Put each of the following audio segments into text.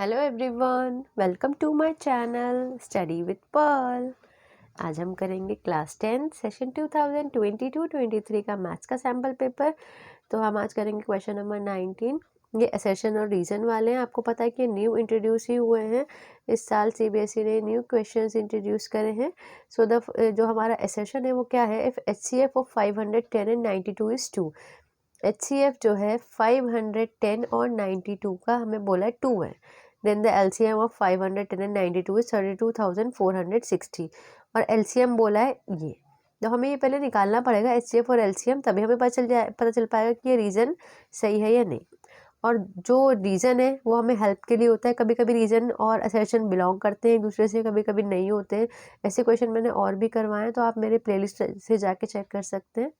Hello everyone, welcome to my channel study with Pearl. आज हम करेंगे क्लास 10 सेशन 2022-23 का मैथ्स का सैम्पल पेपर। तो हम आज करेंगे क्वेश्चन नंबर 19। ये असर्शन और रीज़न वाले हैं। आपको पता है कि न्यू इंट्रोड्यूस ही हुए हैं इस साल। सीबीएसई ने न्यू क्वेश्चंस इंट्रोड्यूस करे हैं। सो जो हमारा असर्शन है वो क्या है? If HCF of 510 and 92 is 2। HCF जो है 510 और 92 का हमें बोला है 2 है। Then the LCM of 510 and 92 is 32,460 और LCM बोला है ये। तो हमें ये पहले निकालना पड़ेगा HCF और LCM, तभी हमें पता चल पाएगा कि ये रीज़न सही है या नहीं। और जो रीज़न है वो हमें हेल्प के लिए होता है। कभी कभी रीज़न और असर्शन बिलोंग करते हैं एक दूसरे से, कभी कभी नहीं होते हैं। ऐसे क्वेश्चन मैंने और भी करवाए हैं, तो आप मेरे प्लेलिस्ट से जाके चेक कर सकते हैं।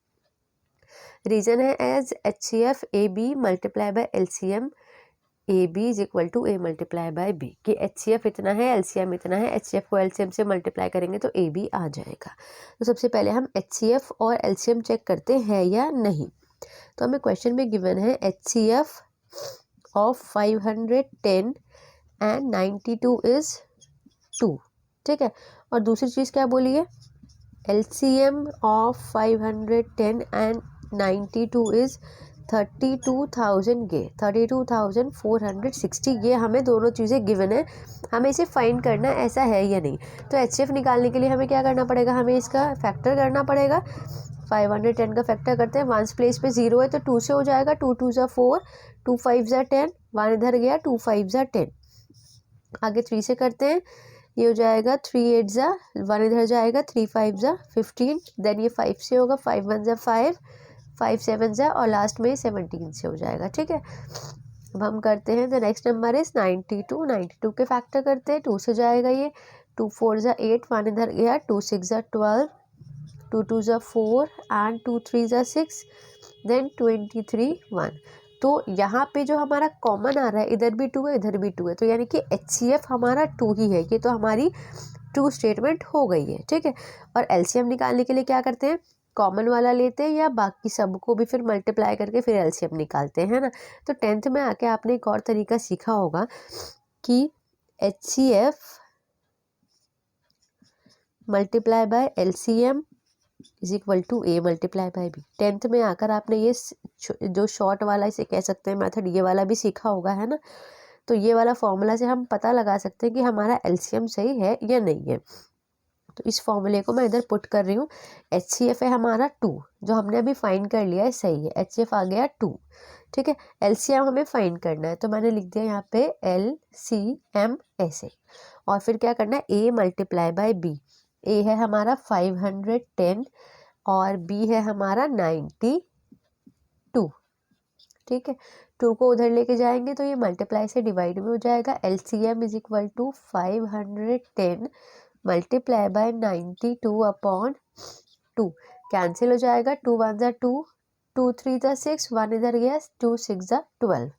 रीज़न है as HCF AB multiply by LCM AB is equal to A multiply by B, कि HCF इतना है, LCM इतना है। HCF को LCM से मल्टीप्लाई करेंगे तो AB आ जाएगा। तो सबसे पहले हम HCF और LCM चेक करते हैं या नहीं। तो हमें क्वेश्चन में गिवन है HCF ऑफ 510 एंड 92 इज 2, ठीक है। और दूसरी चीज़ क्या बोली है? LCM ऑफ 510 एंड 92 इज 32,000 ये 32,460। ये हमें दोनों चीज़ें गिवन है, हमें इसे फाइंड करना ऐसा है या नहीं। तो HCF निकालने के लिए हमें क्या करना पड़ेगा? हमें इसका फैक्टर करना पड़ेगा। 510 का फैक्टर करते हैं। 1 प्लेस पे 0 है तो 2 से हो जाएगा। 2 2 ज़ा 4, 2 5 ज़ा 10, 1 इधर गया, 2 5 ज़ा 10। आगे 3 से करते हैं, ये हो जाएगा 3 8 ज़ा 1 इधर जाएगा, 3 5 ज़ा 15। देन ये 5 से होगा, 5 1 ज़ा 5, 5 7 ज़ा और लास्ट में 17 से हो जाएगा, ठीक है। अब हम करते हैं द नेक्स्ट नंबर इज 92। 92 के फैक्टर करते हैं। 2 से जाएगा ये, 2 4 ज़ा 8, 1 इधर गया, 2 6 ज़ा 12, 2 2 ज़ा 4 एंड 2 3 ज़ा 6, देन 23 1। तो यहाँ पे जो हमारा कॉमन आ रहा है, इधर भी 2 है इधर भी 2 है, तो यानी कि HCF हमारा 2 ही है। ये तो हमारी ट्रू स्टेटमेंट हो गई है, ठीक है। और LCM निकालने के लिए क्या करते हैं? कॉमन वाला लेते हैं या बाकी सबको भी फिर मल्टीप्लाई करके फिर LCM निकालते हैं ना। तो 10th में आके आपने एक और तरीका सीखा होगा कि HCF multiply by LCM is equal to A multiply by B। 10th में आकर आपने ये जो शॉर्ट वाला इसे कह सकते हैं मेथड, ये वाला भी सीखा होगा, है ना। तो ये वाला फॉर्मूला से हम पता लगा सकते हैं कि हमारा LCM सही है या नहीं है। तो इस फॉर्मूले को मैं इधर पुट कर रही हूँ। HCF है हमारा 2, जो हमने अभी फाइंड कर लिया है, सही है। HCF आ गया 2, ठीक है। LCM हमें फाइंड करना है, तो मैंने लिख दिया यहाँ पे LCM ऐसे। और फिर क्या करना है? A multiply by B। A है हमारा 510 और B है हमारा 92, ठीक है। 2 को उधर लेके जाएंगे तो ये मल्टीप्लाई से डिवाइड में हो जाएगा। LCM is equal to 510 multiply by 92 upon 2। Cancel हो जाएगा। 2 1 ज़ा 2, 2 3 ज़ा 6, 1 इधर गया, 2 6 ज़ा 12।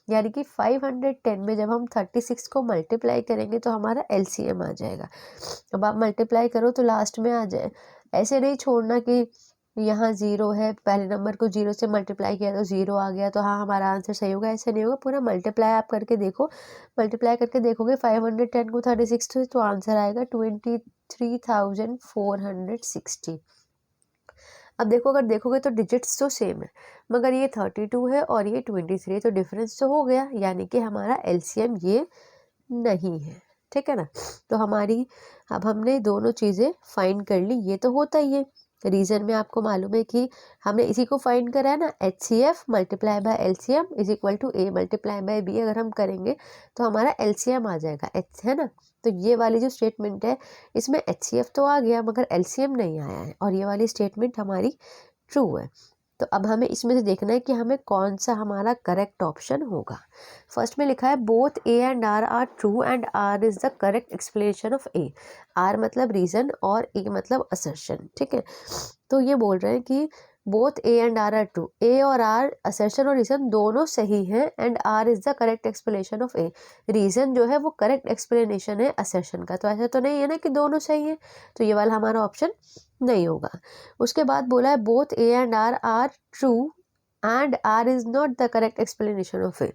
यानी कि 510 में जब हम 36 को मल्टीप्लाई करेंगे तो हमारा LCM आ जाएगा। अब आप मल्टीप्लाई करो तो लास्ट में आ जाए। ऐसे नहीं छोड़ना कि यहाँ 0 है, पहले नंबर को 0 से मल्टीप्लाई किया तो 0 आ गया तो हाँ हमारा आंसर सही होगा, ऐसे नहीं होगा। पूरा मल्टीप्लाई आप करके देखो। मल्टीप्लाई करके देखोगे 510 को 36 से तो आंसर आएगा 23,460। अब देखो, अगर देखोगे तो डिजिट्स तो सेम है, मगर ये 32 है और ये 23, तो डिफरेंस तो हो गया, यानी कि हमारा LCM ये नहीं है, ठीक है ना। तो हमारी अब हमने दोनों चीज़ें फाइंड कर ली, ये तो होता ही है। रीज़न में आपको मालूम है कि हमने इसी को फाइंड करा है ना, HCF multiply by LCM is equal to A multiply by B। अगर हम करेंगे तो हमारा LCM आ जाएगा, है ना। तो ये वाली जो स्टेटमेंट है इसमें HCF तो आ गया मगर LCM नहीं आया है, और ये वाली स्टेटमेंट हमारी ट्रू है। तो अब हमें इसमें से देखना है कि हमें कौन सा हमारा करेक्ट ऑप्शन होगा। फर्स्ट में लिखा है both A and R are true and R is the correct explanation of A। R मतलब रीजन और A मतलब असर्शन, ठीक है। तो ये बोल रहे हैं कि both A and R are true, A और R असर्शन और रीजन दोनों सही हैं, and R is the correct explanation of A। Reason जो है वो करेक्ट एक्सप्लेनेशन है असर्शन का। तो ऐसा तो नहीं है ना कि दोनों सही है, तो ये वाला हमारा ऑप्शन नहीं होगा। उसके बाद बोला है both A and R are true and R is not the correct explanation of A।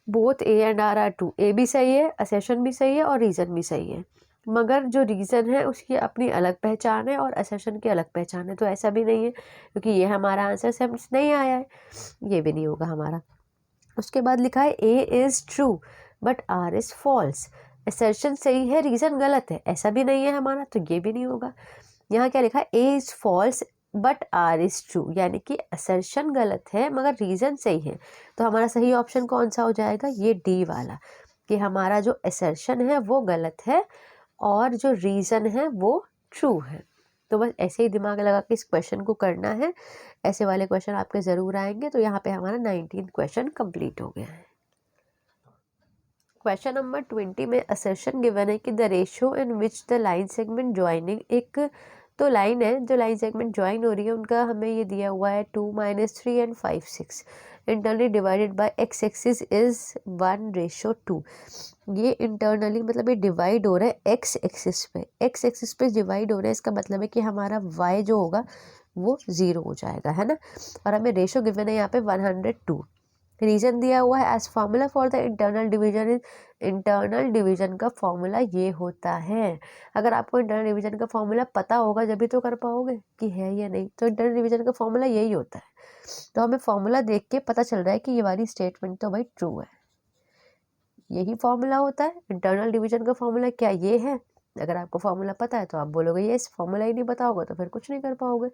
Both A and R are true, A भी सही है, असर्शन भी सही है और रीज़न भी सही है, मगर जो रीज़न है उसकी अपनी अलग पहचान है और असर्शन की अलग पहचान है। तो ऐसा भी नहीं है क्योंकि ये हमारा आंसर सेंस नहीं आया है, ये भी नहीं होगा हमारा। उसके बाद लिखा है A is true but R is false, assertion सही है रीज़न गलत है, ऐसा भी नहीं है हमारा, तो ये भी नहीं होगा। यहाँ क्या लिखा है, A is false but R is true, यानी कि असर्शन गलत है मगर रीज़न सही है। तो हमारा सही ऑप्शन कौन सा हो जाएगा, ये डी वाला, कि हमारा जो असर्शन है वो गलत है और जो रीज़न है वो ट्रू है। तो बस ऐसे ही दिमाग लगा के इस क्वेश्चन को करना है, ऐसे वाले क्वेश्चन आपके ज़रूर आएंगे। तो यहाँ पे हमारा 19 क्वेश्चन कंप्लीट हो गया है। क्वेश्चन नंबर 20 में असर्शन गिवन है कि the ratio in which the line segment joining, एक तो लाइन है जो लाइन सेगमेंट ज्वाइन हो रही है, उनका हमें ये दिया हुआ है 2 - 3 and 5 6 internally divided by x axis is 1:2। ये इंटरनली मतलब ये डिवाइड हो रहा है एक्स एक्सिस पे, एक्स एक्सिस पे डिवाइड हो रहा है, इसका मतलब है कि हमारा वाई जो होगा वो 0 हो जाएगा, है ना। और हमें रेशियो गिवन है यहाँ पे 102। रीजन दिया हुआ है as formula for the internal division is, internal division का फॉर्मूला ये होता है। अगर आपको इंटरनल डिवीजन का फॉर्मूला पता होगा जब भी तो कर पाओगे कि है या नहीं, तो इंटरनल डिवीजन का फॉर्मूला यही होता है। तो हमें फॉर्मूला देख के पता चल रहा है कि ये वाली स्टेटमेंट तो भाई ट्रू है, यही फॉर्मूला होता है। इंटरनल डिवीजन का फॉर्मूला क्या ये है, अगर आपको फॉर्मूला पता है तो आप बोलोगे ये, फॉर्मूला ही नहीं पता होगा तो फिर कुछ नहीं कर पाओगे।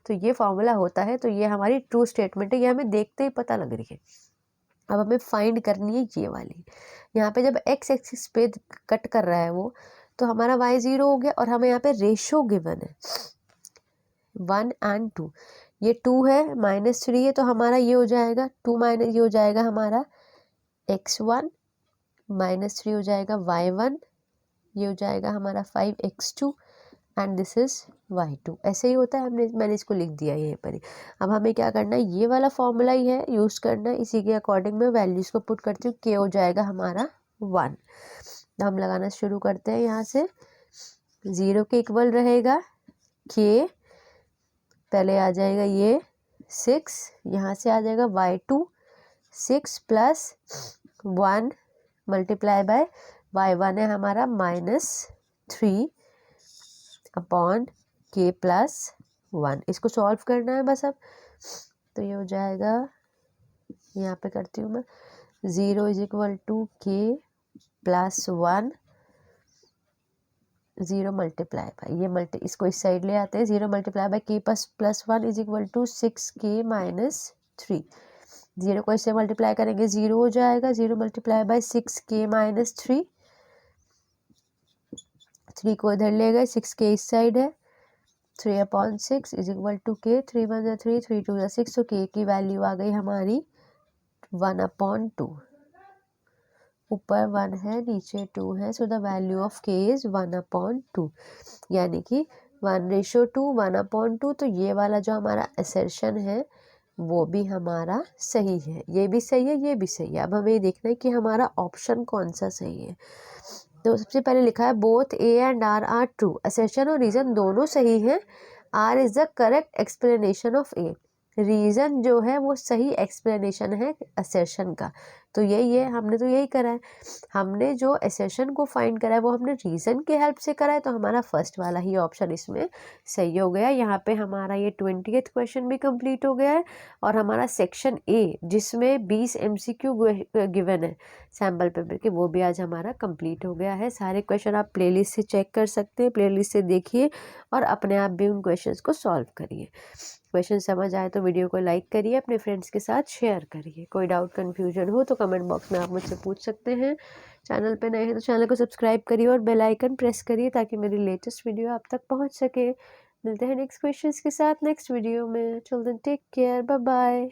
तो ये फॉर्मूला होता है, तो ये हमारी ट्रू स्टेटमेंट है, ये हमें देखते ही पता लग रही है। अब हमें फाइंड करनी है ये वाली। यहाँ पे जब एक्स एक्सिस पे कट कर रहा है वो, तो हमारा वाई 0 हो गया और हमें यहाँ पे रेशो गिवन है 1 and 2। ये 2 है -3 है, तो हमारा ये हो जाएगा 2 माइनस, ये हो जाएगा हमारा x1 -3 हो जाएगा y1, ये हो जाएगा हमारा 5x2 and this is y2। ऐसे ही होता है, मैंने इसको लिख दिया यहीं पर ही। अब हमें क्या करना है, ये वाला फॉर्मूला ही है यूज़ करना है, इसी के अकॉर्डिंग मैं वैल्यूज़ को पुट करती हूँ। k हो जाएगा हमारा 1। तो हम लगाना शुरू करते हैं, यहाँ से 0 के इक्वल रहेगा k, पहले आ जाएगा ये 6, यहाँ से आ जाएगा y2 6 + 1 मल्टीप्लाई बाय y1 है हमारा -3 अपॉन k + 1। इसको सॉल्व करना है बस अब। तो ये हो जाएगा, यहाँ पे करती हूँ मैं, 0 = k + 1, 0 मल्टीप्लाई बाय ये इसको इस साइड ले आते हैं, 0 मल्टीप्लाई बाय k + 1 = 6k - 3। 0 को इससे मल्टीप्लाई करेंगे 0 हो जाएगा, 0 मल्टीप्लाई बाय 6k - 3, 3 को इधर ले गए, 6k इस साइड है, 3/6 = k, 3 × 1 = 3, 3 × 2 = 6। तो k की वैल्यू आ गई हमारी 1/2। ऊपर 1 है नीचे 2 है, so the value of k is 1/2, यानी कि 1:2 1/2। तो ये वाला जो हमारा असर्शन है वो भी हमारा सही है, ये भी सही है, ये भी सही है। अब हमें ये देखना है कि हमारा ऑप्शन कौन सा सही है। तो सबसे पहले लिखा है both A and R are true, assertion और रीज़न दोनों सही हैं। R is the correct explanation of A, reason जो है वो सही एक्सप्लेनेशन है असर्शन का। तो यही है, हमने तो यही करा है, हमने जो असर्शन को फाइंड करा है वो हमने रीज़न के हेल्प से करा है। तो हमारा फर्स्ट वाला ही ऑप्शन इसमें सही हो गया। यहाँ पे हमारा ये 20th क्वेश्चन भी कंप्लीट हो गया है और हमारा सेक्शन ए जिसमें 20 MCQ गिवन है सैम्पल पेपर के, वो भी आज हमारा कंप्लीट हो गया है। सारे क्वेश्चन आप प्लेलिस्ट से चेक कर सकते हैं, प्लेलिस्ट से देखिए और अपने आप भी उन क्वेश्चंस को सॉल्व करिए। क्वेश्चन समझ आए तो वीडियो को लाइक करिए, अपने फ्रेंड्स के साथ शेयर करिए। कोई डाउट कन्फ्यूजन हो तो कमेंट बॉक्स में आप मुझसे पूछ सकते हैं। चैनल पे नए हैं तो चैनल को सब्सक्राइब करिए और बेल आइकन प्रेस करिए ताकि मेरी लेटेस्ट वीडियो आप तक पहुंच सके। मिलते हैं नेक्स्ट क्वेश्चंस के साथ नेक्स्ट वीडियो में। Till then take care, bye bye.